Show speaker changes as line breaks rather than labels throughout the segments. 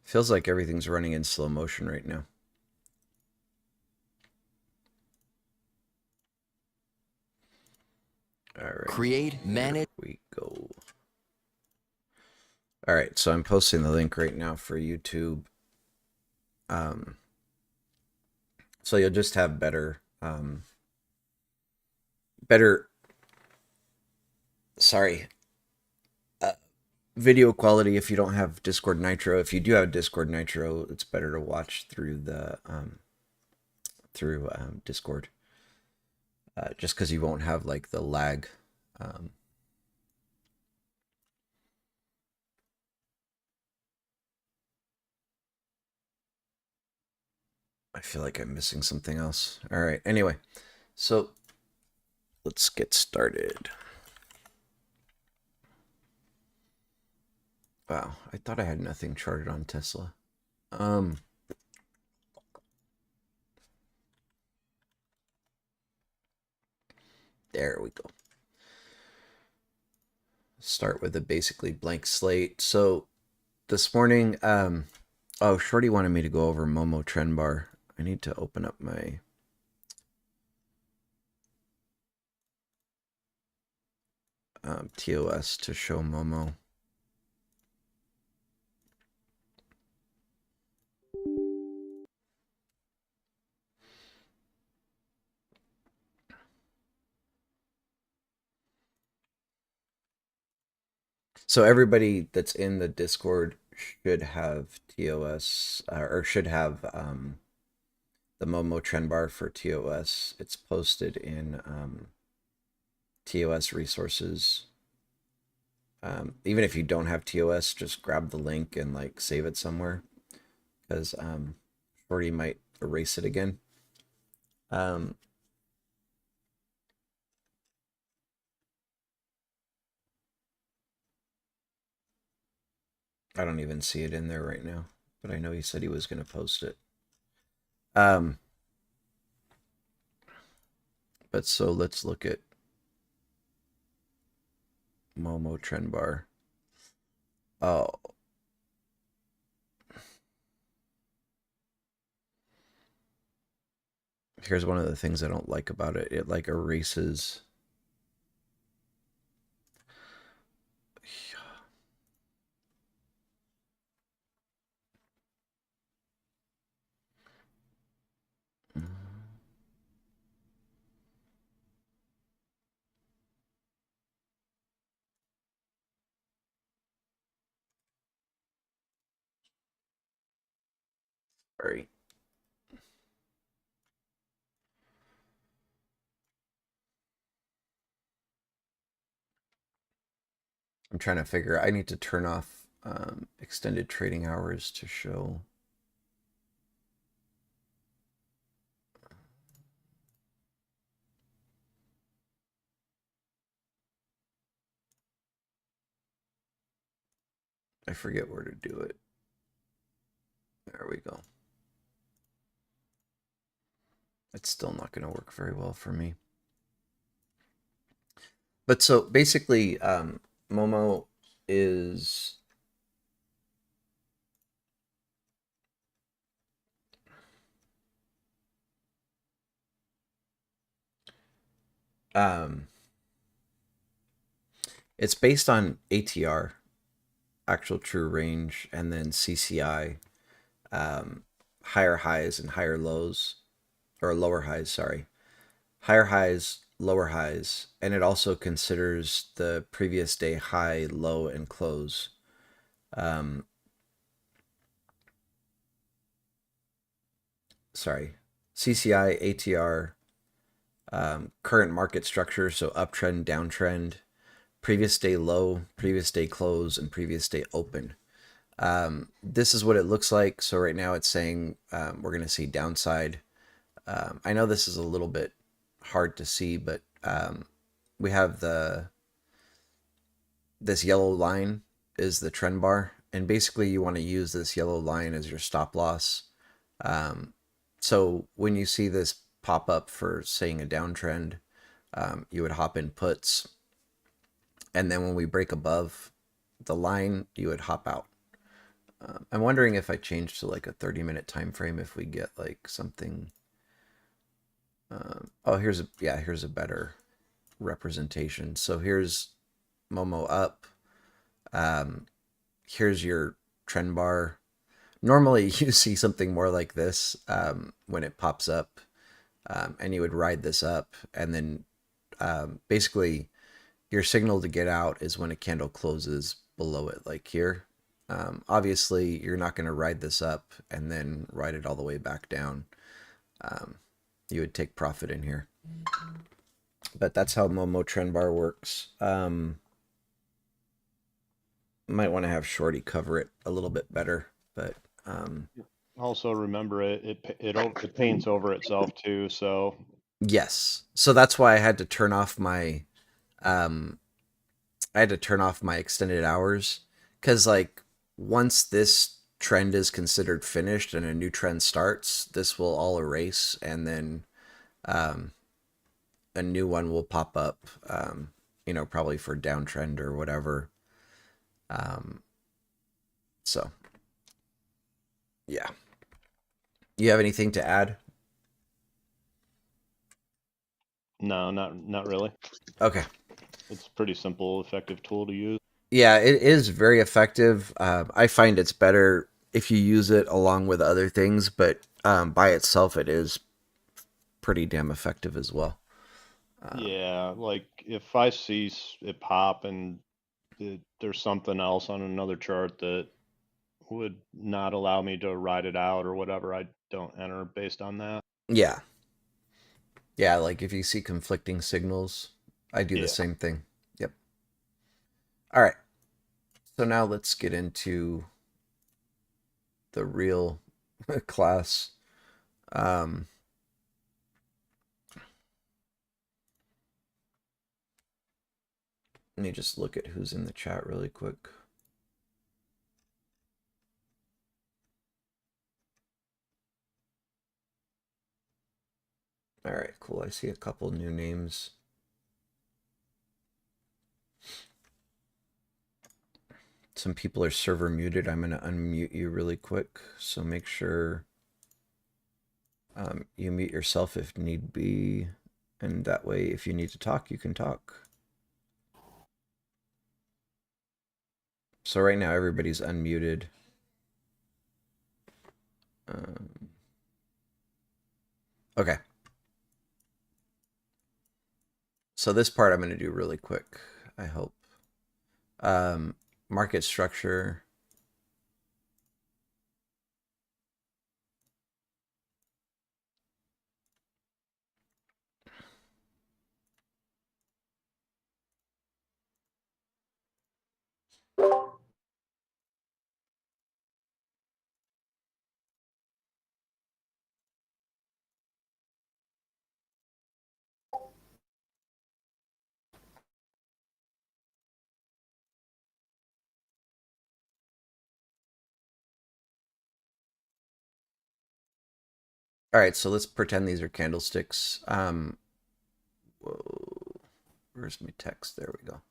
Feels like everything's running in slow motion right now. All right,
Create,
here
manage.
we go. All right, so I'm posting the link right now for YouTube. Um, so you'll just have better, sorry, uh, video quality if you don't have Discord Nitro. If you do have Discord Nitro, it's better to watch through the Discord, just because you won't have like the lag. Um, I feel like I'm missing something else. All right. Anyway, so let's get started. Wow, I thought I had nothing charted on Tesla. Um, there we go. Start with a basically blank slate. So this morning, oh, Shorty wanted me to go over Momo trend bar. I need to open up my TOS to show Momo. So everybody that's in the Discord should have TOS or should have the Momo trend bar for TOS. It's posted in TOS resources. Even if you don't have TOS, just grab the link and like save it somewhere because Shorty might erase it again. Um, I don't even see it in there right now, but I know he said he was going to post it. Um, but so let's look at Momo trend bar. Oh, here's one of the things I don't like about it. It like erases. Sorry. I'm trying to figure. I need to turn off extended trading hours to show. I forget where to do it. There we go. It's still not going to work very well for me. But so basically, Momo is um, it's based on ATR, actual true range, and then CCI, higher highs and higher lows, or lower highs, sorry. Higher highs, lower highs, and it also considers the previous day high, low, and close. Um, sorry, CCI, ATR, current market structure, so uptrend, downtrend, previous day low, previous day close, and previous day open. This is what it looks like. So right now it's saying we're going to see downside. I know this is a little bit hard to see, but we have this yellow line is the trend bar, and basically you want to use this yellow line as your stop loss. Um, so when you see this pop up for saying a downtrend, you would hop in puts, and then when we break above the line, you would hop out. I'm wondering if I change to like a 30-minute time frame if we get like something. Oh, here's a better representation. So here's Momo up. Um, here's your trend bar. Normally, you see something more like this when it pops up, and you would ride this up, and then basically your signal to get out is when a candle closes below it, like here. Obviously, you're not going to ride this up and then ride it all the way back down. Um, you would take profit in here. But that's how Momo Trend Bar works. Might want to have Shorty cover it a little bit better, but
Also remember it paints over itself too. So
yes. So that's why um, I had to turn off my extended hours because like once this trend is considered finished and a new trend starts, this will all erase and then um, a new one will pop up. Probably for downtrend or whatever. Um, so yeah. You have anything to add?
no, not really.
Okay.
It's a pretty simple, effective tool to use.
Yeah, it is very effective. I find it's better if you use it along with other things, but by itself, it is pretty damn effective as well. Um,
Yeah, like if I see it pop and there's something else on another chart that would not allow me to ride it out or whatever, I don't enter based on that.
yeah, yeah. Like if you see conflicting signals, I do the
Yeah.
same thing. Yep. All right. So now let's get into the real class. Um, Let me just look at who's in the chat really quick. All right, cool. I see a couple new names. Some people are server muted. I'm going to unmute you really quick. So make sure you mute yourself if need be. And that way, if you need to talk, you can talk. So right now, everybody's unmuted. Um, okay. So this part I'm going to do really quick, I hope. Market structure. All right, so let's pretend these are candlesticks. Whoa, where's my text? There we go.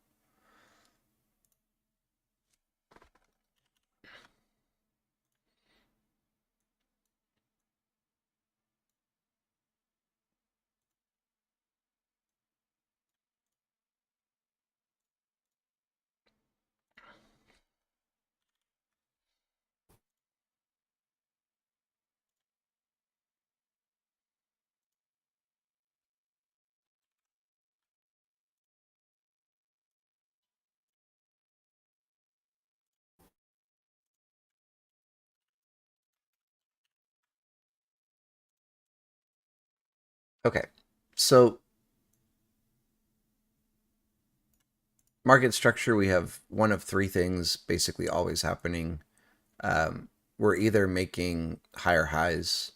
Okay, so market structure, we have one of three things basically always happening. We're either making higher highs,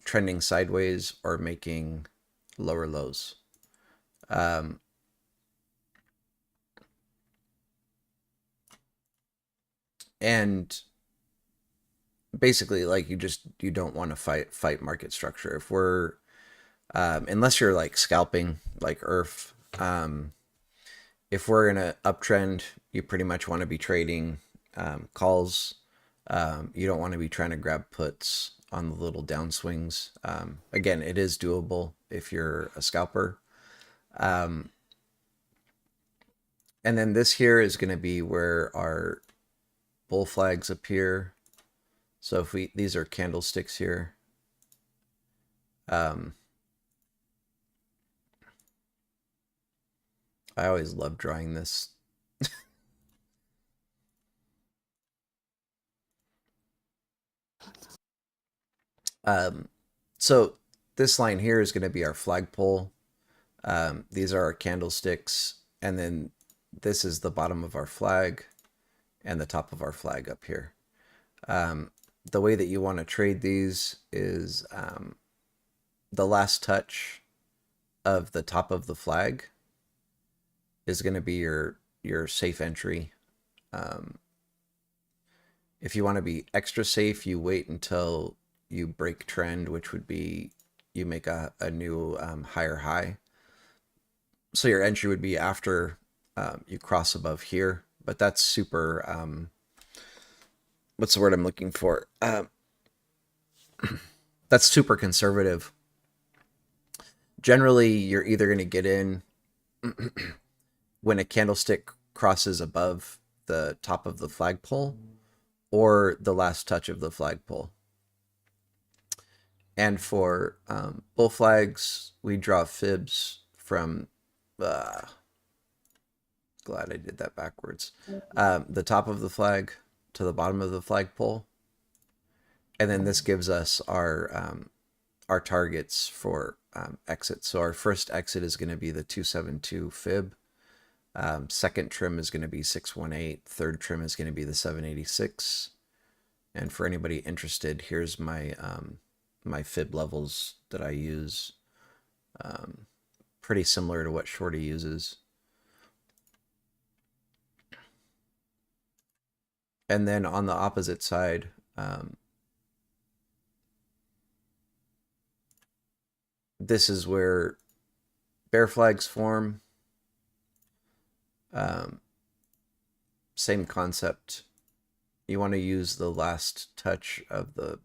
trending sideways, or making lower lows. Um, and basically, like you don't want to fight market structure. If we're unless you're like scalping like Earth, if we're in an uptrend, you pretty much want to be trading calls. You don't want to be trying to grab puts on the little downswings. Again, it is doable if you're a scalper. Um, and then this here is going to be where our bull flags appear. So if these are candlesticks here. I always love drawing this. So this line here is going to be our flagpole. These are our candlesticks, and then this is the bottom of our flag and the top of our flag up here. The way that you want to trade these is the last touch of the top of the flag is going to be your safe entry. If you want to be extra safe, you wait until you break trend, which would be you make a new higher high. So your entry would be after you cross above here, but that's super, what's the word I'm looking for? That's super conservative. Generally, you're either going to get in when a candlestick crosses above the top of the flagpole or the last touch of the flagpole. And for bull flags, we draw fibs from, glad I did that backwards, the top of the flag to the bottom of the flagpole. And then this gives us our targets for exit. So our first exit is going to be the 272 fib. Second trim is going to be 618. Third trim is going to be the 786. And for anybody interested, here's my my fib levels that I use. Pretty similar to what Shorty uses. And then on the opposite side, this is where bear flags form. Same concept. You want to use the last touch of the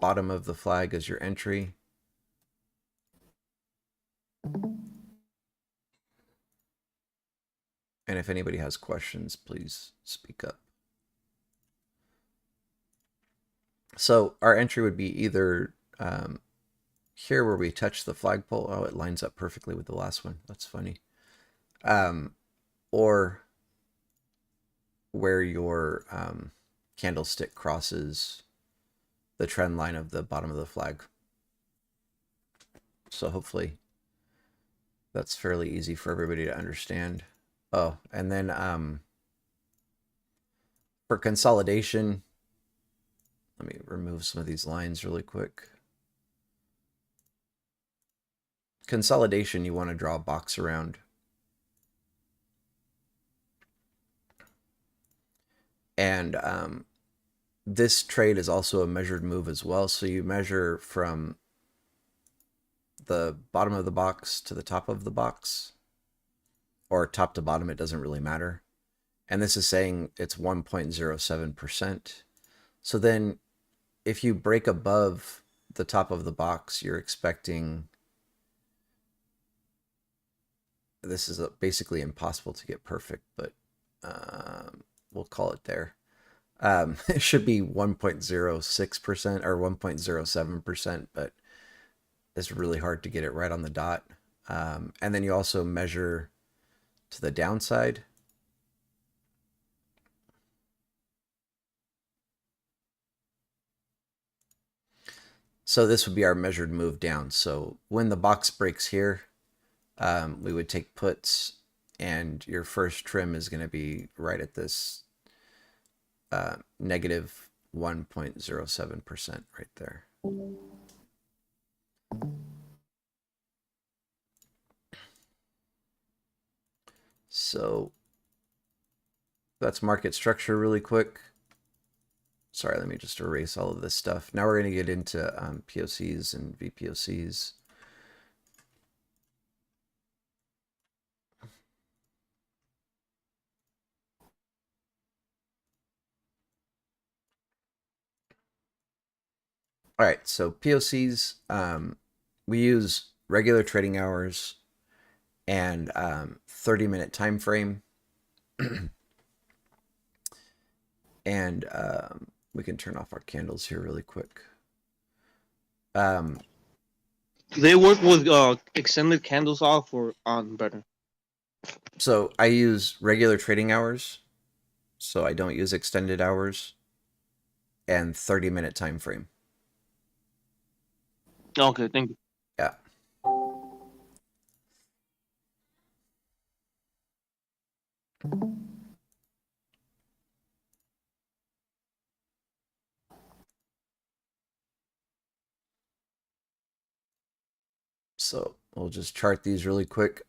bottom of the flag as your entry. And if anybody has questions, please speak up. So our entry would be either here where we touch the flagpole. Oh, it lines up perfectly with the last one. That's funny. Or where your candlestick crosses the trend line of the bottom of the flag. So hopefully that's fairly easy for everybody to understand. Oh, and then for consolidation, let me remove some of these lines really quick. Consolidation, you want to draw a box around. And this trade is also a measured move as well. So you measure from the bottom of the box to the top of the box, or top to bottom, it doesn't really matter. And this is saying it's 1.07%. So then if you break above the top of the box, you're expecting, this is basically impossible to get perfect, but we'll call it there. It should be 1.06% or 1.07%, but it's really hard to get it right on the dot. And then you also measure to the downside. So this would be our measured move down. So when the box breaks here, we would take puts, and your first trim is going to be right at this negative 1.07% right there. So that's market structure really quick. Sorry, let me just erase all of this stuff. Now we're going to get into POCs and VPOCs. All right, so POCs, we use regular trading hours and 30-minute time frame, and we can turn off our candles here really quick. Um,
They work with extended candles off or on better.
so I use regular trading hours, so I don't use extended hours, and 30-minute time frame.
Okay, thank you.
Yeah. So we'll just chart these really quick.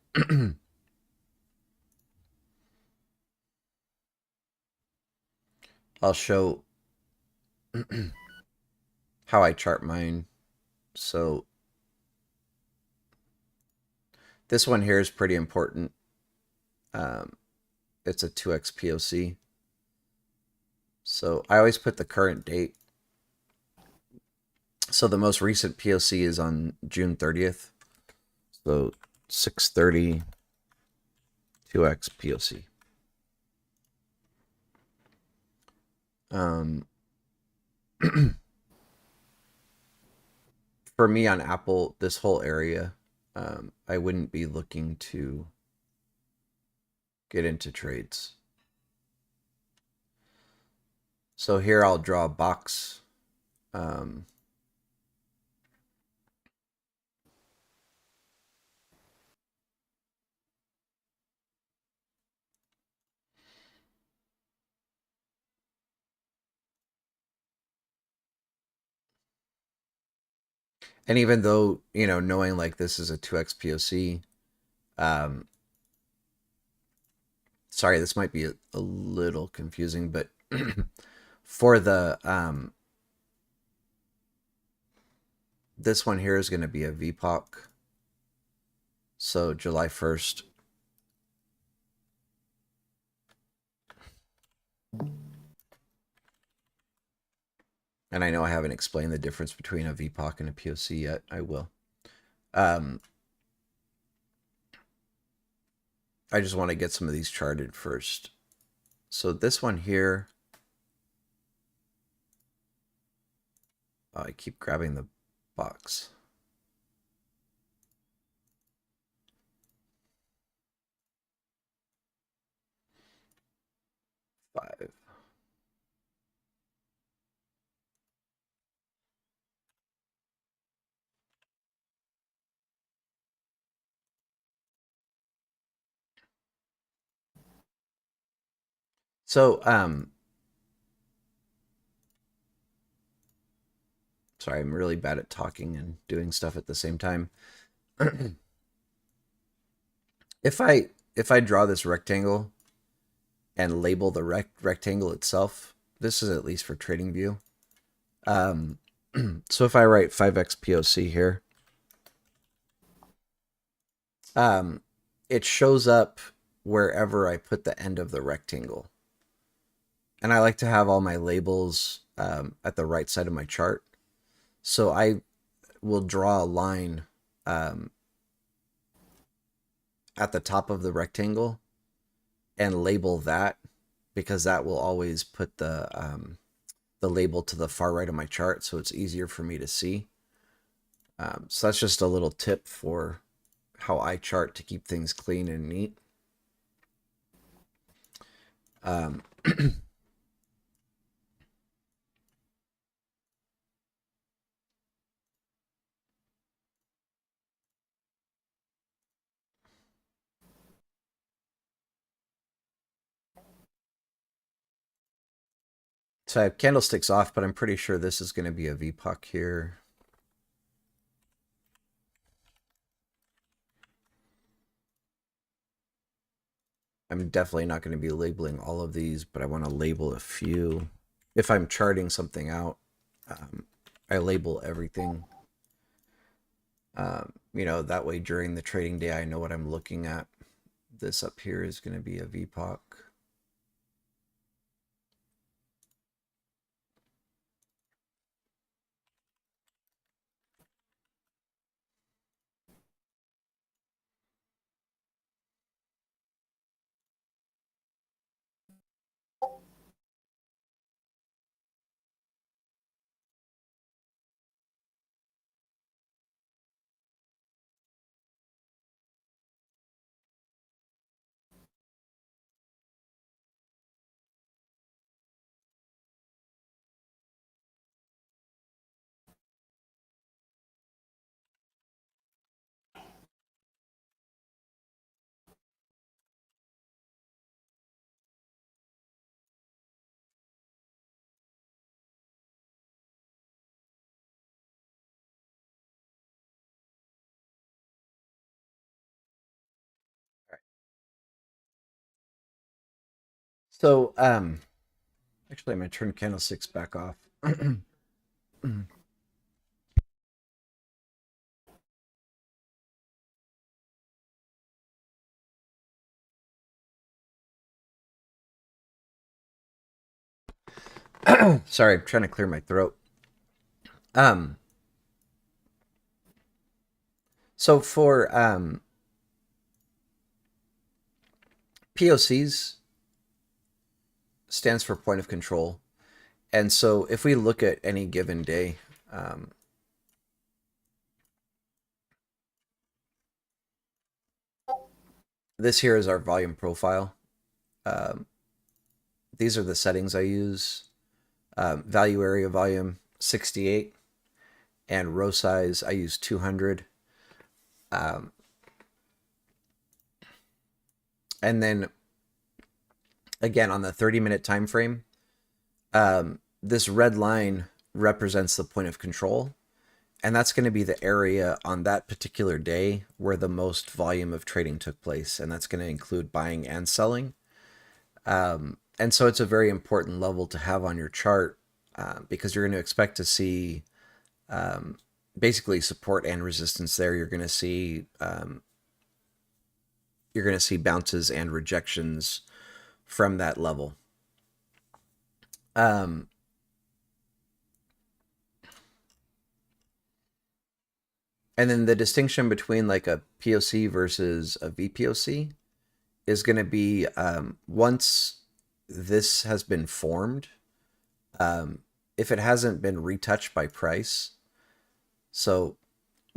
I'll show how I chart mine. So this one here is pretty important. It's a 2x POC. So I always put the current date. So the most recent POC is on June 30th. So 6:30 2x POC. For me on Apple, this whole area, I wouldn't be looking to get into trades. So here I'll draw a box. And even though, knowing like this is a 2x POC, sorry, this might be a little confusing, but for the this one here is going to be a VPOC. So July 1st. And I know I haven't explained the difference between a VPOC and a POC yet. I will. I just want to get some of these charted first. So this one here, oh, I keep grabbing the box. 5. So, sorry, I'm really bad at talking and doing stuff at the same time. if I draw this rectangle and label the rectangle itself, this is at least for trading view. So if I write 5x POC here, it shows up wherever I put the end of the rectangle. And I like to have all my labels at the right side of my chart. So I will draw a line at the top of the rectangle and label that, because that will always put the label to the far right of my chart, so it's easier for me to see. So that's just a little tip for how I chart to keep things clean and neat. So I have candlesticks off, but I'm pretty sure this is going to be a VPOC here. I'm definitely not going to be labeling all of these, but I want to label a few. If I'm charting something out, I label everything. That way during the trading day, I know what I'm looking at. This up here is going to be a VPOC. So, actually, I'm going to turn candlesticks back off. Sorry, I'm trying to clear my throat. Um, so for POCs stands for point of control. And so if we look at any given day, this here is our volume profile. These are the settings I use. Value area volume 68 and row size I use 200. And then again on the 30-minute time frame, this red line represents the point of control, and that's going to be the area on that particular day where the most volume of trading took place, and that's going to include buying and selling. And so it's a very important level to have on your chart because you're going to expect to see basically support and resistance there. You're going to see bounces and rejections from that level. And then the distinction between like a POC versus a VPOC is going to be once this has been formed, if it hasn't been retouched by price. So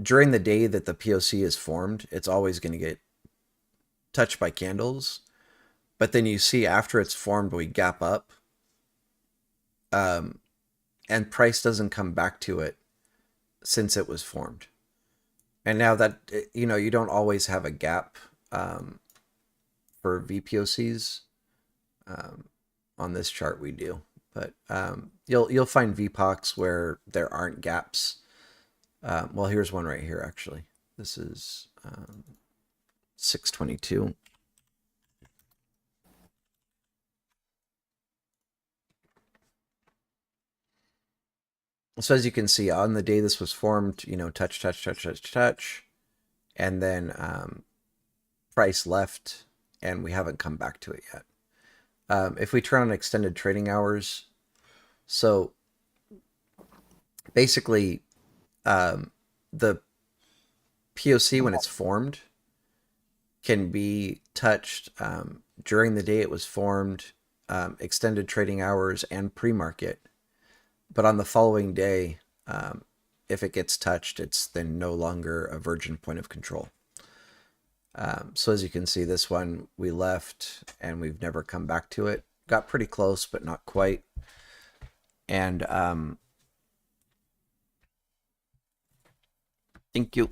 during the day that the POC is formed, it's always going to get touched by candles. But then you see after it's formed, we gap up. And price doesn't come back to it since it was formed. And now that, you don't always have a gap for VPOCs. On this chart we do. But you'll find VPOCs where there aren't gaps. Well, here's one right here, actually. This is 622. So as you can see, on the day this was formed, touch, touch, touch, touch, touch, and then price left, and we haven't come back to it yet. If we turn on extended trading hours, so basically the POC when it's formed can be touched during the day it was formed, extended trading hours, and pre-market. But on the following day, if it gets touched, it's then no longer a virgin point of control. So as you can see, this one we left and we've never come back to it. Got pretty close, but not quite. And thank you.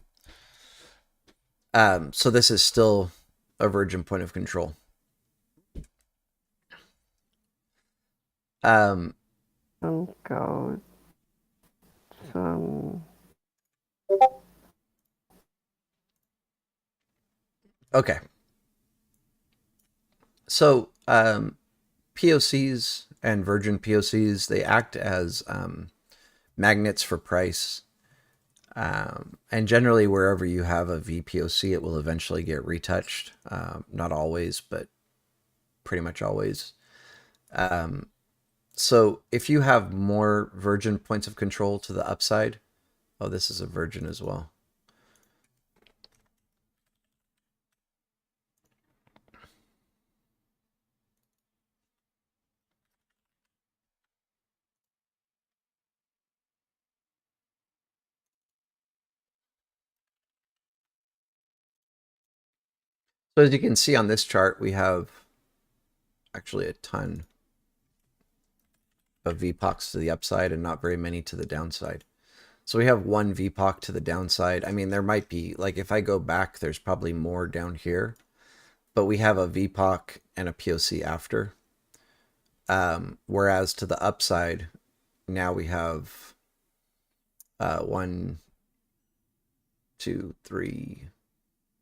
So this is still a virgin point of control.
Go some.
Okay. So POCs and virgin POCs, they act as magnets for price. And generally, wherever you have a VPOC, it will eventually get retouched. Not always, but pretty much always. So if you have more virgin points of control to the upside, oh, this is a virgin as well. So as you can see on this chart, we have actually a ton of VPOCs to the upside and not very many to the downside. So we have one VPOC to the downside. I mean, there might be, like if I go back, there's probably more down here. But we have a VPOC and a POC after. Whereas to the upside, now we have 1, 2, 3,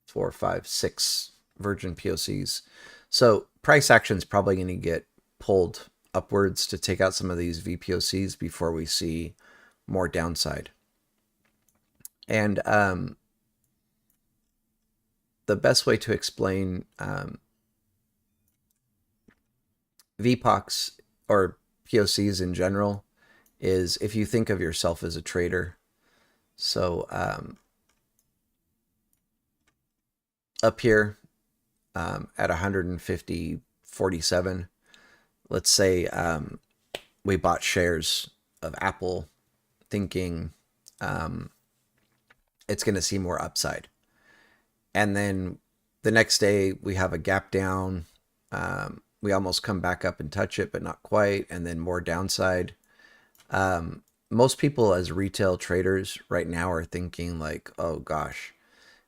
4, 5, 6 virgin POCs. So price action is probably going to get pulled upwards to take out some of these VPOCs before we see more downside. And the best way to explain VPOCs or POCs in general is if you think of yourself as a trader. So up here at 150.47, let's say we bought shares of Apple thinking it's going to see more upside. And then the next day we have a gap down. We almost come back up and touch it, but not quite. And then more downside. Most people as retail traders right now are thinking like, oh gosh,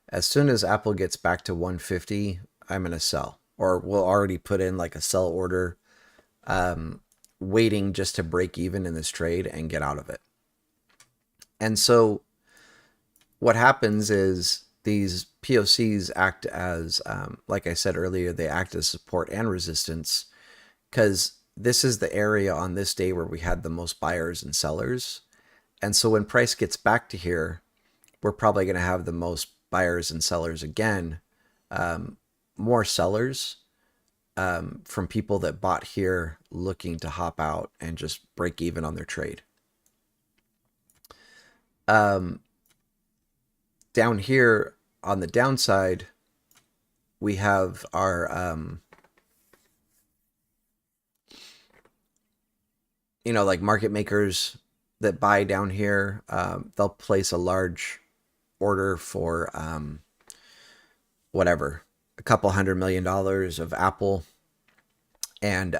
as soon as Apple gets back to 150, I'm going to sell. Or we'll already put in like a sell order, waiting just to break even in this trade and get out of it. And so what happens is these POCs act as, like I said earlier, they act as support and resistance, because this is the area on this day where we had the most buyers and sellers. And so when price gets back to here, we're probably going to have the most buyers and sellers again, more sellers from people that bought here looking to hop out and just break even on their trade. Down here on the downside, we have our, like market makers that buy down here. They'll place a large order for whatever, a couple $100 million of Apple. And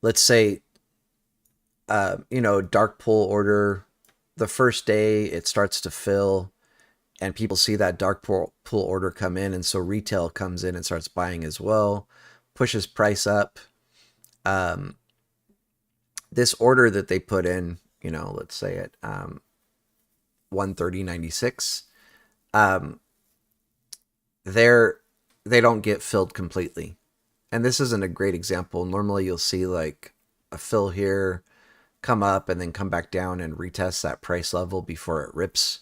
let's say, dark pool order, the first day it starts to fill and people see that dark pool order come in. And so retail comes in and starts buying as well, pushes price up. This order that they put in, let's say at 130.96, they don't get filled completely. And this isn't a great example. Normally you'll see like a fill here, come up and then come back down and retest that price level before it rips.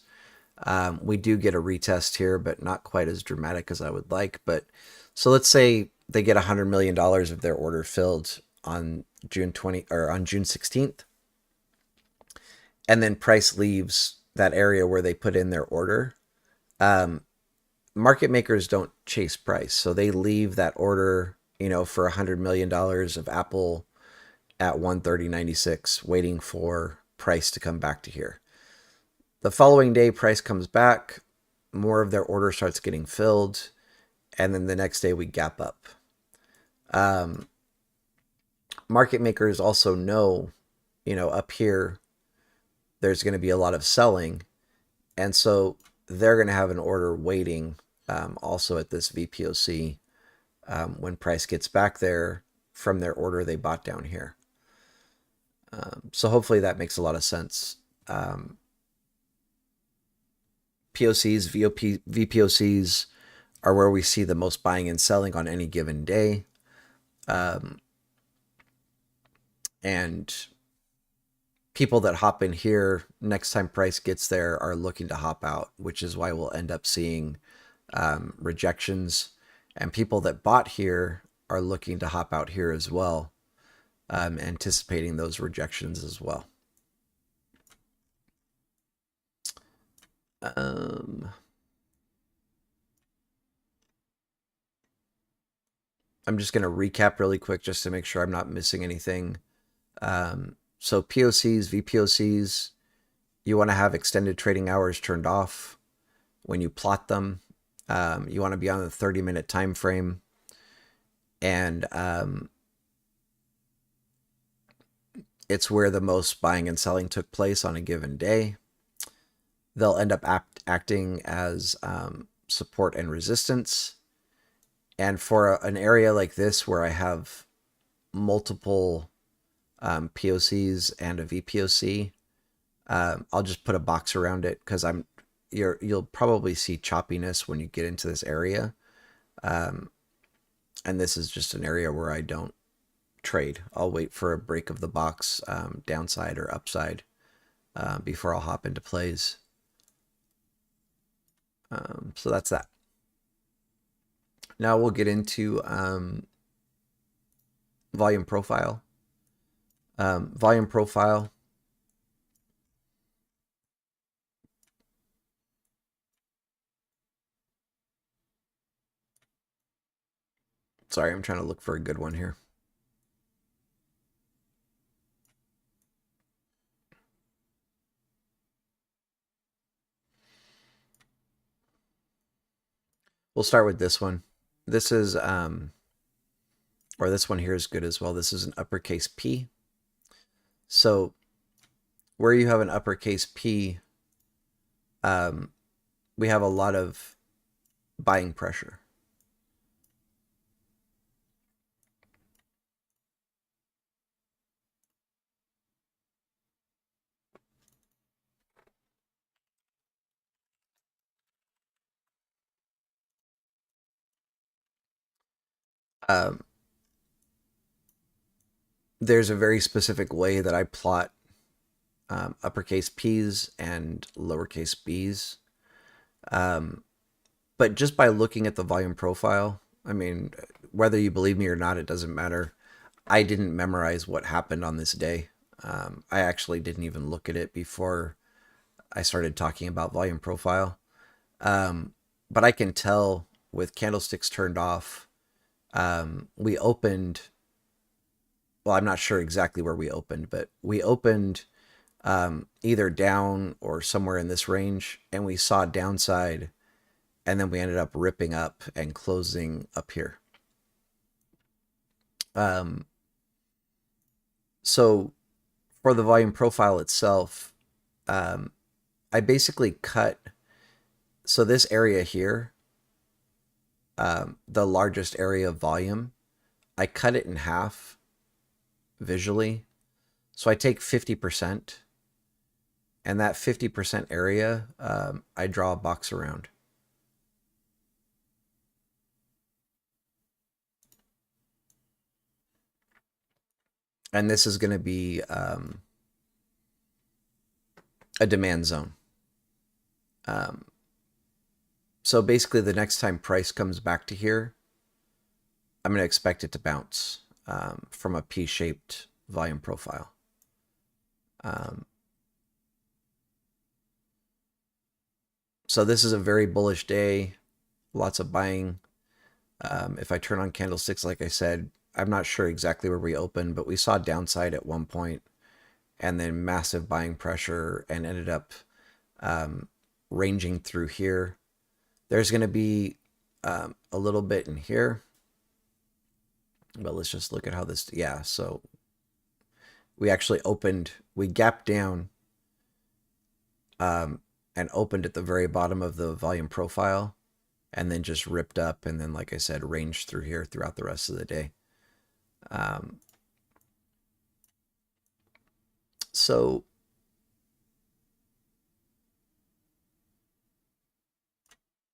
We do get a retest here, but not quite as dramatic as I would like. But so let's say they get $100 million of their order filled on June 16th. And then price leaves that area where they put in their order. Market makers don't chase price. So they leave that order, for $100 million of Apple at 130.96, waiting for price to come back to here. The following day, price comes back, more of their order starts getting filled, and then the next day we gap up. Market makers also know, up here, there's going to be a lot of selling, and so they're going to have an order waiting also at this VPOC when price gets back there from their order they bought down here. So hopefully that makes a lot of sense. POCs, VPOCs are where we see the most buying and selling on any given day. And people that hop in here, next time price gets there, are looking to hop out, which is why we'll end up seeing rejections. And people that bought here are looking to hop out here as well, anticipating those rejections as well. I'm just going to recap really quick just to make sure I'm not missing anything. So POCs, VPOCs, you want to have extended trading hours turned off when you plot them. You want to be on the 30-minute time frame. And it's where the most buying and selling took place on a given day. They'll end up acting as support and resistance. And for an area like this where I have multiple POCs and a VPOC, I'll just put a box around it because you'll probably see choppiness when you get into this area. And this is just an area where I don't trade. I'll wait for a break of the box, downside or upside, before I'll hop into plays. So that's that. Now we'll get into volume profile. Volume profile. Sorry, I'm trying to look for a good one here. We'll start with this one. This is, or this one here is good as well. This is an uppercase P. So where you have an uppercase P, we have a lot of buying pressure. There's a very specific way that I plot uppercase P's and lowercase b's. But just by looking at the volume profile, I mean, whether you believe me or not, it doesn't matter. I didn't memorize what happened on this day. I actually didn't even look at it before I started talking about volume profile. But I can tell with candlesticks turned off, we opened, well, I'm not sure exactly where we opened, but we opened either down or somewhere in this range, and we saw downside, and then we ended up ripping up and closing up here. So for the volume profile itself, I basically cut, so this area here, the largest area of volume, I cut it in half visually. So I take 50%, and that 50% area, I draw a box around. And this is going to be a demand zone. So basically the next time price comes back to here, I'm going to expect it to bounce from a P-shaped volume profile. So this is a very bullish day, lots of buying. If I turn on candlesticks, like I said, I'm not sure exactly where we opened, but we saw downside at one point and then massive buying pressure and ended up ranging through here. There's going to be a little bit in here, but let's just look at how this, yeah, so we actually opened, we gapped down and opened at the very bottom of the volume profile and then just ripped up and then, like I said, ranged through here throughout the rest of the day. So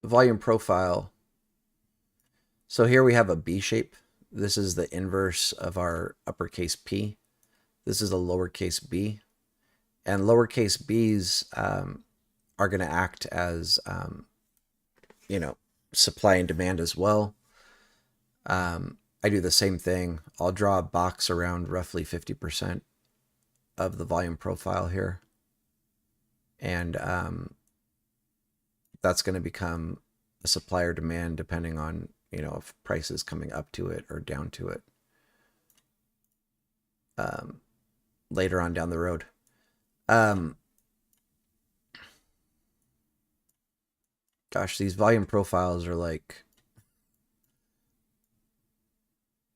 volume profile. So here we have a B shape. This is the inverse of our uppercase P. This is a lowercase b. And lowercase b's are going to act as, you know, supply and demand as well. I do the same thing. I'll draw a box around roughly 50% of the volume profile here. And that's going to become a supply or demand depending on, you know, if price is coming up to it or down to it later on down the road. Gosh, these volume profiles are like,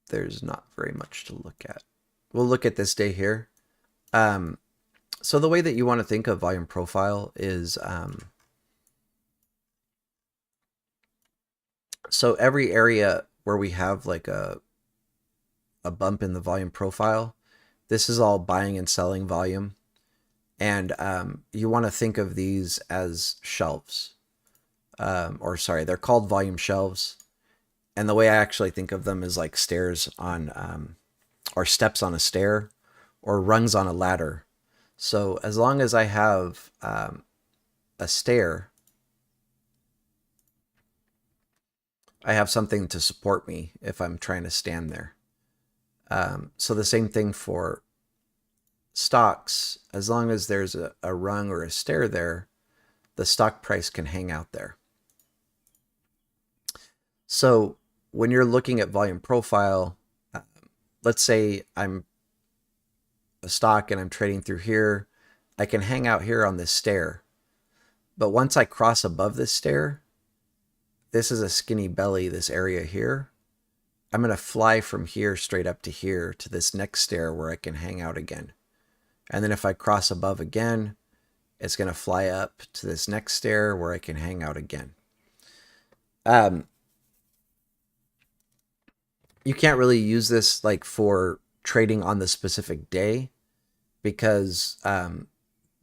there's not very much to look at. We'll look at this day here. So the way that you want to think of volume profile is, so every area where we have like a bump in the volume profile, this is all buying and selling volume. And you want to think of these as shelves. Or sorry, they're called volume shelves. And the way I actually think of them is like stairs on or steps on a stair or rungs on a ladder. So as long as I have a stair, I have something to support me if I'm trying to stand there. So the same thing for stocks. As long as there's a rung or a stair there, the stock price can hang out there. So when you're looking at volume profile, let's say I'm a stock and I'm trading through here, I can hang out here on this stair. But once I cross above this stair, this is a skinny belly, this area here. I'm going to fly from here straight up to here to this next stair where I can hang out again. And then if I cross above again, it's going to fly up to this next stair where I can hang out again. You can't really use this like for trading on the specific day because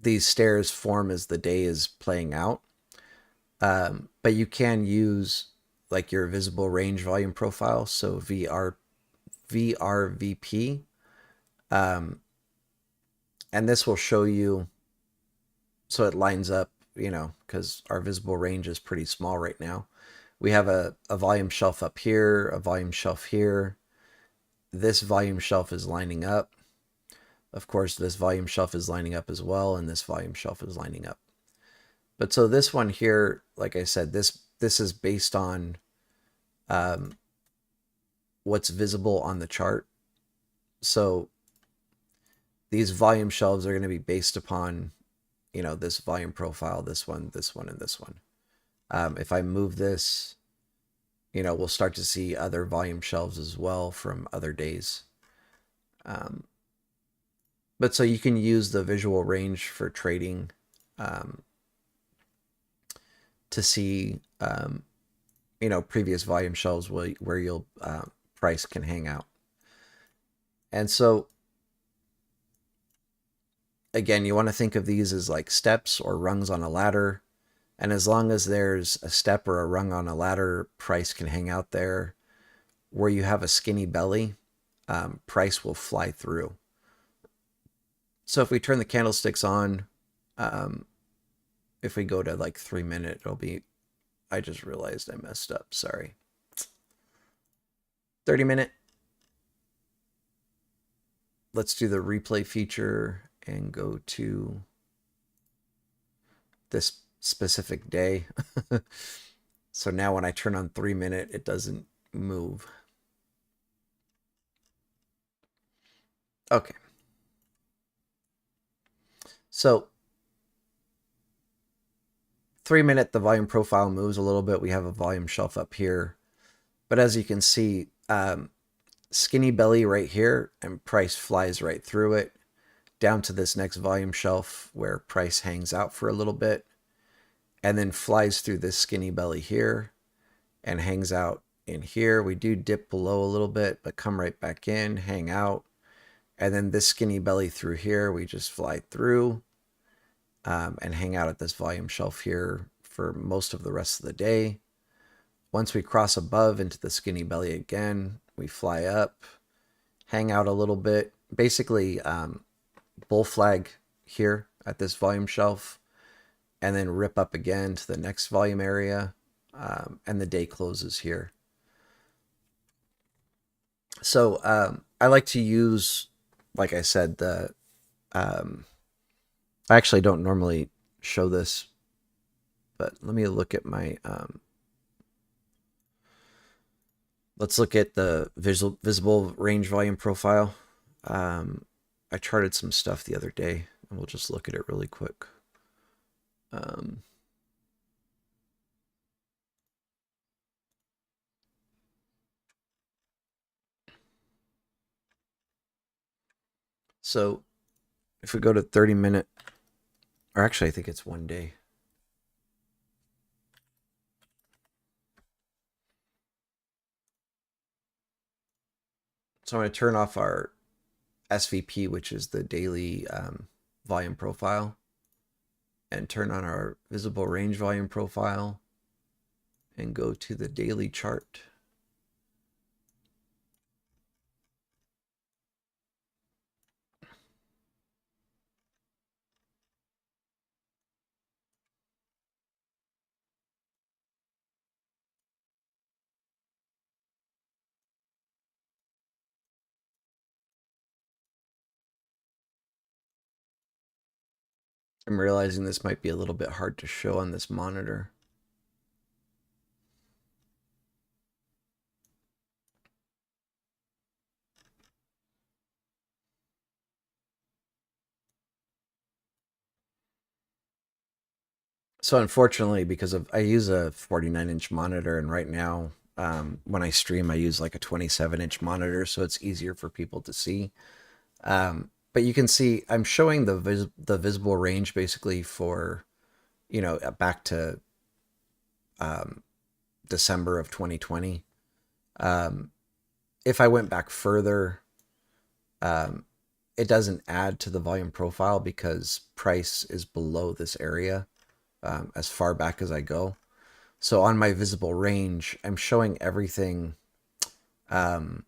these stairs form as the day is playing out. But you can use like your visible range volume profile, so VRVP, and this will show you, so it lines up, because our visible range is pretty small right now. We have a volume shelf up here, a volume shelf here. This volume shelf is lining up. Of course, this volume shelf is lining up as well, and this volume shelf is lining up. But so this one here, like I said, this is based on what's visible on the chart. So these volume shelves are going to be based upon, this volume profile, this one, and this one. If I move this, we'll start to see other volume shelves as well from other days. But so you can use the visual range for trading to see, previous volume shelves where you'll price can hang out. And so again, you want to think of these as like steps or rungs on a ladder. And as long as there's a step or a rung on a ladder, price can hang out there. Where you have a skinny belly, price will fly through. So if we turn the candlesticks on, if we go to like 3 minute, it'll be, I just realized I messed up, sorry. 30 minute. Let's do the replay feature and go to this specific day. So now when I turn on 3 minute, it doesn't move. Okay. So 3 minute, the volume profile moves a little bit. We have a volume shelf up here. But as you can see, skinny belly right here, and price flies right through it down to this next volume shelf where price hangs out for a little bit and then flies through this skinny belly here and hangs out in here. We do dip below a little bit, but come right back in, hang out. And then this skinny belly through here, we just fly through and hang out at this volume shelf here for most of the rest of the day. Once we cross above into the skinny belly again, we fly up, hang out a little bit. Basically, bull flag here at this volume shelf, and then rip up again to the next volume area, and the day closes here. So I like to use, like I said, I actually don't normally show this, but let me look at my, let's look at the visible range volume profile. I charted some stuff the other day, and we'll just look at it really quick. So if we go to 30 minute, or actually I think it's 1 day. So I'm going to turn off our SVP, which is the daily volume profile, and turn on our visible range volume profile and go to the daily chart. I'm realizing this might be a little bit hard to show on this monitor. So unfortunately, because I use a 49-inch monitor, and right now, when I stream, I use like a 27-inch monitor, so it's easier for people to see. But you can see I'm showing the visible range basically for, back to December of 2020. If I went back further, it doesn't add to the volume profile because price is below this area as far back as I go. So on my visible range, I'm showing everything, where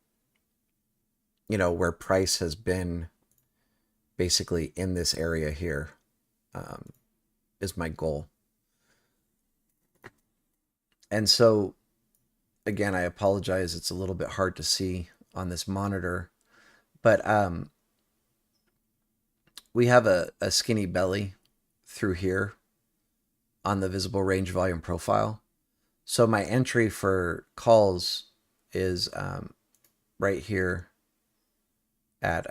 price has been basically in this area here, is my goal. And so, again, I apologize. It's a little bit hard to see on this monitor, but we have a skinny belly through here on the visible range volume profile. So my entry for calls is right here at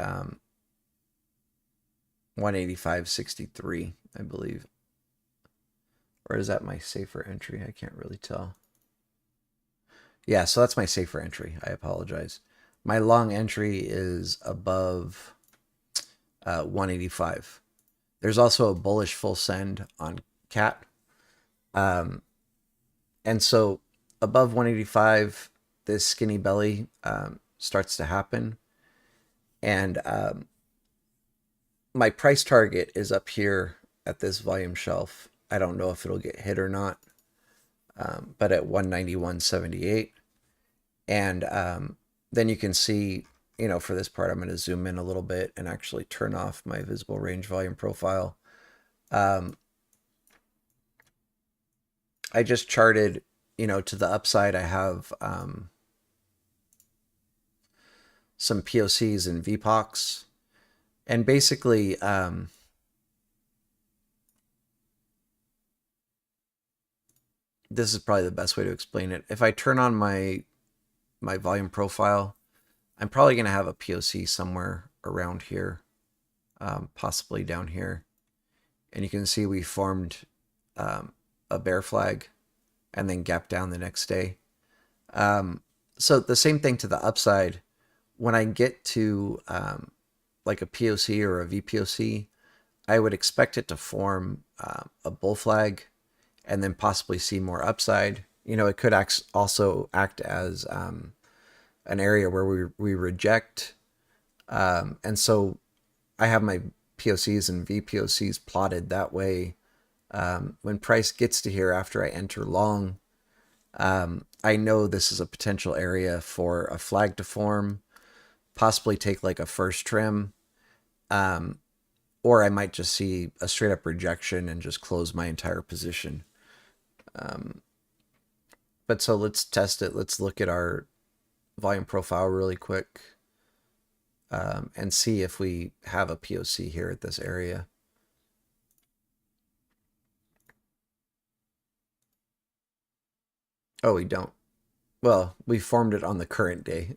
185.63, I believe. Or is that my safer entry? I can't really tell. Yeah, so that's my safer entry. I apologize. My long entry is above 185. There's also a bullish full send on CAT. And so above 185, this skinny belly starts to happen. And my price target is up here at this volume shelf. I don't know if it'll get hit or not, but at 191.78. And then you can see, for this part, I'm going to zoom in a little bit and actually turn off my visible range volume profile. I just charted, to the upside, I have some POCs and VPOCs. And basically, this is probably the best way to explain it. If I turn on my volume profile, I'm probably going to have a POC somewhere around here, possibly down here. And you can see we formed a bear flag and then gap down the next day. So the same thing to the upside. When I get to like a POC or a VPOC, I would expect it to form a bull flag and then possibly see more upside. It could also act as an area where we reject. And so I have my POCs and VPOCs plotted that way. When price gets to here after I enter long, I know this is a potential area for a flag to form, possibly take like a first trim, or I might just see a straight up rejection and just close my entire position. But so let's test it. Let's look at our volume profile really quick and see if we have a POC here at this area. Oh, we don't. Well, we formed it on the current day.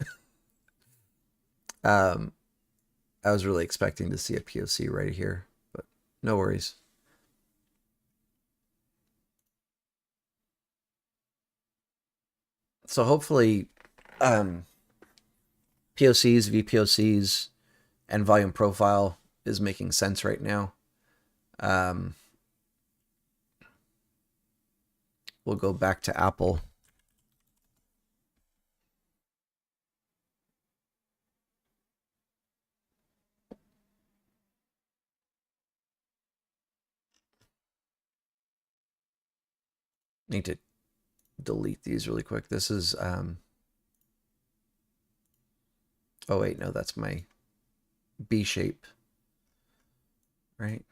I was really expecting to see a POC right here, but no worries. So hopefully POCs, VPOCs, and volume profile is making sense right now. We'll go back to Apple. Need to delete these really quick. This is oh wait, no, that's my B shape, right?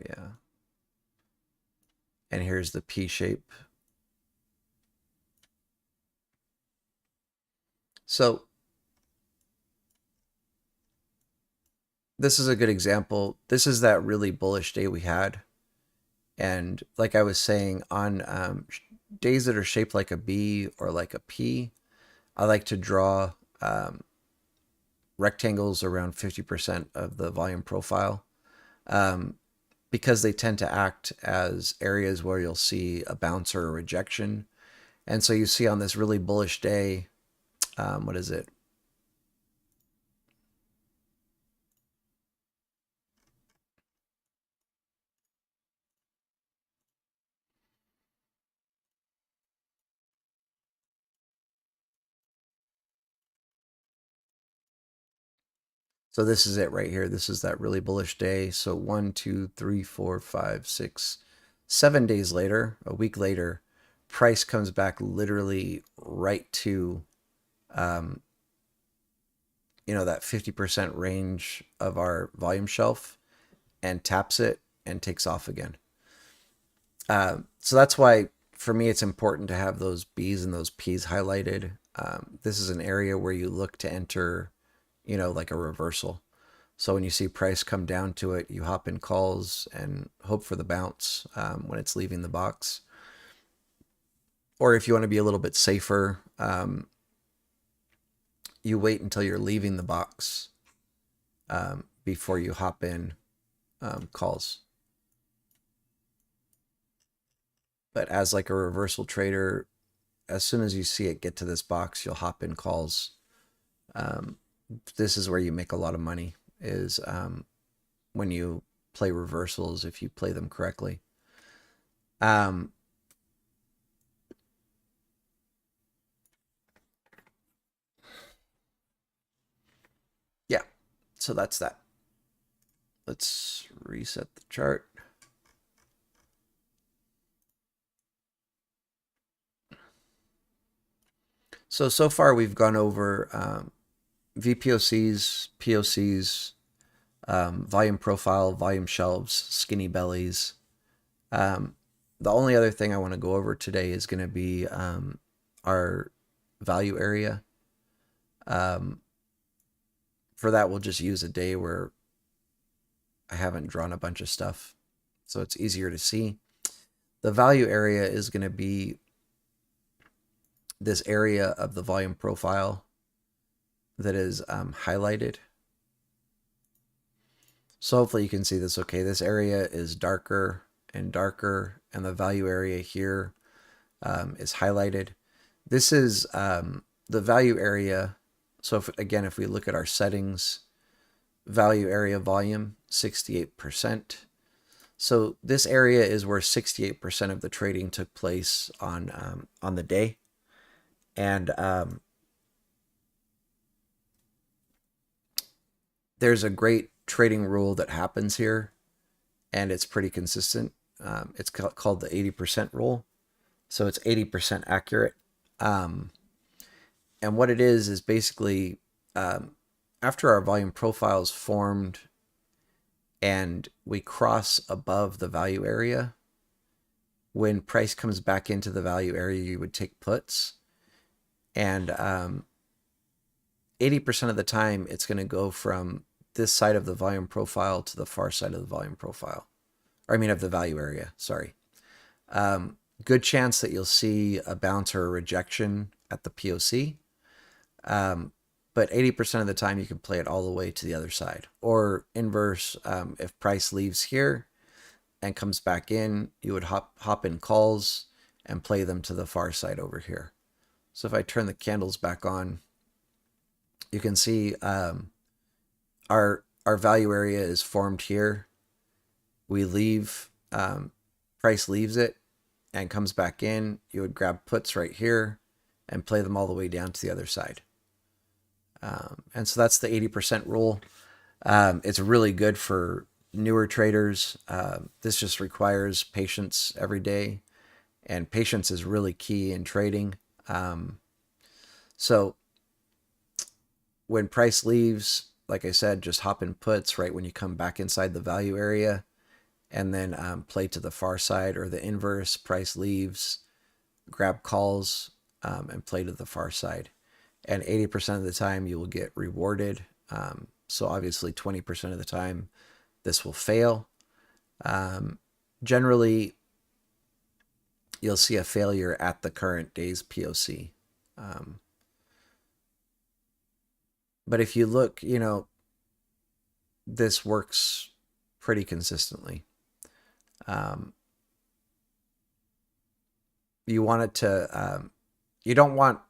Yeah. And here's the P shape. So this is a good example. This is that really bullish day we had. And like I was saying, on days that are shaped like a B or like a P, I like to draw rectangles around 50% of the volume profile, because they tend to act as areas where you'll see a bounce or a rejection. And so you see on this really bullish day, what is it? So this is it right here. This is that really bullish day. So 1, 2, 3, 4, 5, 6, 7 days later, a week later, price comes back literally right to, that 50% range of our volume shelf and taps it and takes off again. So that's why for me it's important to have those B's and those P's highlighted. This is an area where you look to enter, like a reversal. So when you see price come down to it, you hop in calls and hope for the bounce when it's leaving the box. Or if you want to be a little bit safer, you wait until you're leaving the box before you hop in calls. But as like a reversal trader, as soon as you see it get to this box, you'll hop in calls. This is where you make a lot of money, is when you play reversals, if you play them correctly. Yeah, so that's that. Let's reset the chart. So far we've gone over VPOCs, POCs, volume profile, volume shelves, skinny bellies. The only other thing I want to go over today is going to be our value area. For that, we'll just use a day where I haven't drawn a bunch of stuff, so it's easier to see. The value area is going to be this area of the volume profile that is highlighted. So hopefully you can see this okay. This area is darker and darker, and the value area here is highlighted. This is the value area. So if we look at our settings, value area volume, 68%. So this area is where 68% of the trading took place on the day. And there's a great trading rule that happens here, and it's pretty consistent. It's called the 80% rule. So it's 80% accurate. And what it is basically after our volume profile is formed and we cross above the value area, when price comes back into the value area, you would take puts. And 80% of the time, it's going to go from this side of the volume profile to the far side of the volume profile. Or I mean of the value area, sorry. Good chance that you'll see a bounce or a rejection at the POC. But 80% of the time you can play it all the way to the other side. Or inverse, if price leaves here and comes back in, you would hop in calls and play them to the far side over here. So if I turn the candles back on, you can see our value area is formed here. We leave, price leaves it and comes back in. You would grab puts right here and play them all the way down to the other side. And so that's the 80% rule. It's really good for newer traders. This just requires patience every day, and patience is really key in trading. So when price leaves, like I said, just hop in puts right when you come back inside the value area, and then play to the far side, or the inverse, price leaves, grab calls, and play to the far side. And 80% of the time you will get rewarded So obviously 20% of the time this will fail. Generally, you'll see a failure at the current day's POC. But if you look, this works pretty consistently. You want it to, you don't want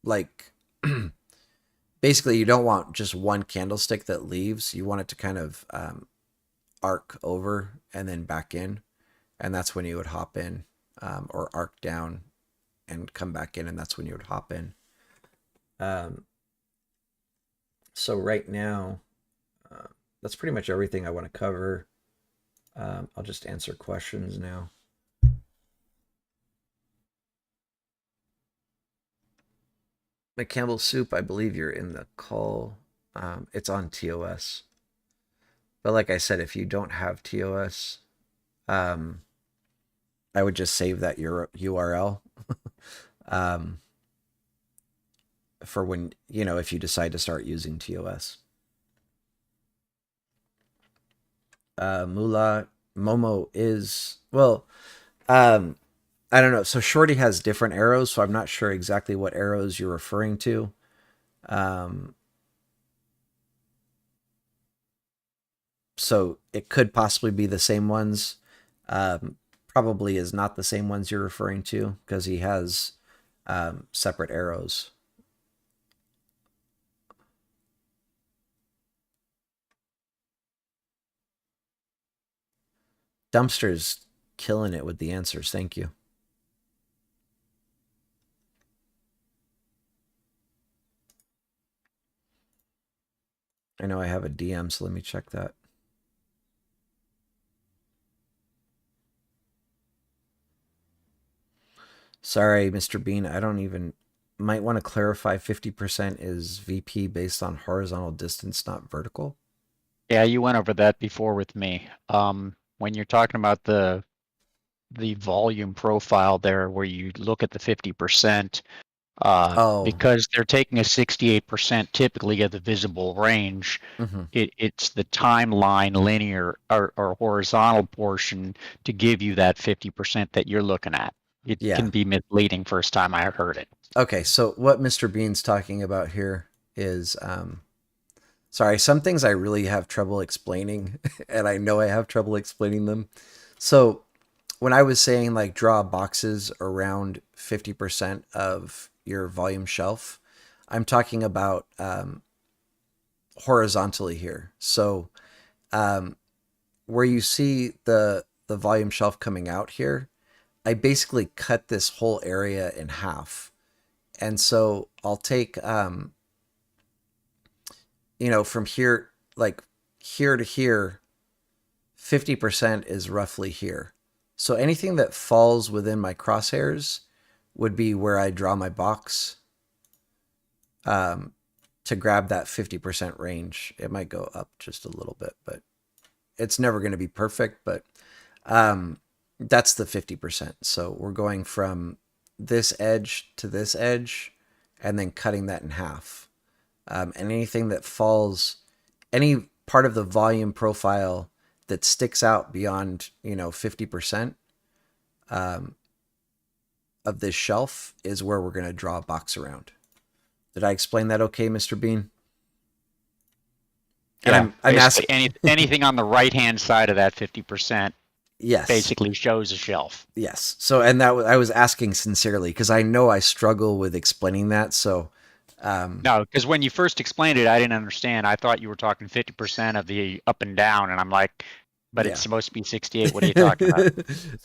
like, basically you don't want just one candlestick that leaves. You want it to kind of arc over and then back in. And that's when you would hop in, or arc down and come back in. And that's when you would hop in. So right now, that's pretty much everything I want to cover. I'll just answer questions now. McCampbell Soup, I believe you're in the call. It's on TOS. But like I said, if you don't have TOS, I would just save that URL for when, if you decide to start using TOS. Momo is, well, I don't know. So Shorty has different arrows, so I'm not sure exactly what arrows you're referring to. So it could possibly be the same ones. Probably is not the same ones you're referring to because he has separate arrows. Dumpster's killing it with the answers. Thank you. I know I have a DM, so let me check that. Sorry, Mr. Bean, I don't even... Might want to clarify 50% is VP based on horizontal distance, not vertical.
Yeah, you went over that before with me. When you're talking about the volume profile there, where you look at the 50%, because they're taking a 68% typically of the visible range, it's the timeline linear or horizontal portion to give you that 50% that you're looking at. It can be misleading first time I heard it.
Okay, so what Mr. Bean's talking about here is, sorry, some things I really have trouble explaining, and I know I have trouble explaining them. So when I was saying like draw boxes around 50% of your volume shelf, I'm talking about horizontally here. So where you see the volume shelf coming out here, I basically cut this whole area in half. And so I'll take, from here, like here to here, 50% is roughly here. So anything that falls within my crosshairs would be where I draw my box to grab that 50% range. It might go up just a little bit, but it's never going to be perfect, but that's the 50%. So we're going from this edge to this edge and then cutting that in half. And anything that falls, any part of the volume profile that sticks out beyond, 50% of this shelf is where we're going to draw a box around. Did I explain that okay, Mr. Bean? And I'm asking
anything on the right-hand side of that 50%.
Yes.
Basically shows a shelf.
Yes. So, and that I was asking sincerely because I know I struggle with explaining that. So,
no, because when you first explained it, I didn't understand. I thought you were talking 50% of the up and down, and I'm like, but it's supposed to be 68. What are you talking about?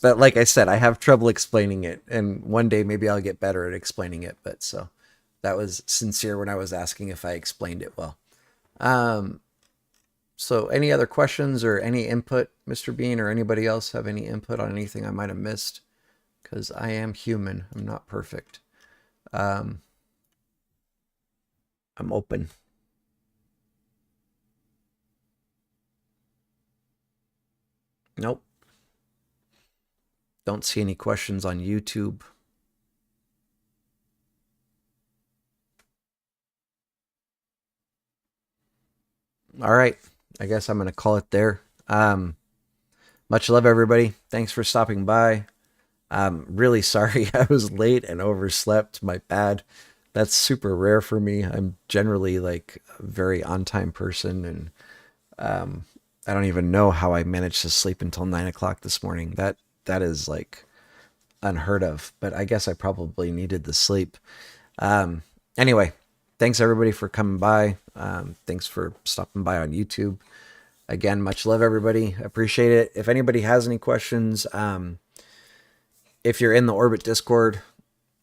But like I said, I have trouble explaining it, and one day maybe I'll get better at explaining it. But so that was sincere when I was asking if I explained it well. So any other questions or any input, Mr. Bean, or anybody else have any input on anything I might have missed? Because I am human. I'm not perfect. I'm open. Nope. Don't see any questions on YouTube. All right. I guess I'm going to call it there. Much love, everybody. Thanks for stopping by. Really sorry I was late and overslept. My bad. That's super rare for me. I'm generally like a very on-time person, and I don't even know how I managed to sleep until 9 o'clock this morning. That is like unheard of, but I guess I probably needed the sleep. Anyway, thanks everybody for coming by. Thanks for stopping by on YouTube. Again, much love, everybody. Appreciate it. If anybody has any questions, if you're in the Orbit Discord,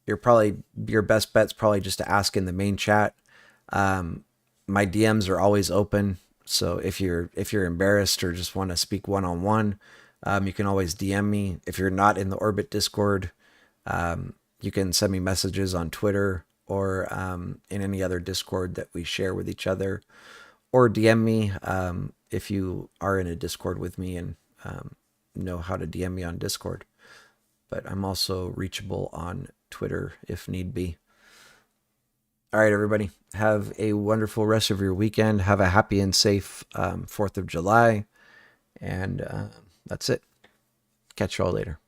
your best bet's probably just to ask in the main chat. My DMs are always open, so if you're embarrassed or just want to speak one-on-one, you can always DM me. If you're not in the Orbit Discord, you can send me messages on Twitter or in any other Discord that we share with each other, or DM me if you are in a Discord with me and know how to DM me on Discord. But I'm also reachable on Twitter if need be. All right, everybody. Have a wonderful rest of your weekend. Have a happy and safe 4th of July. And that's it. Catch you all later.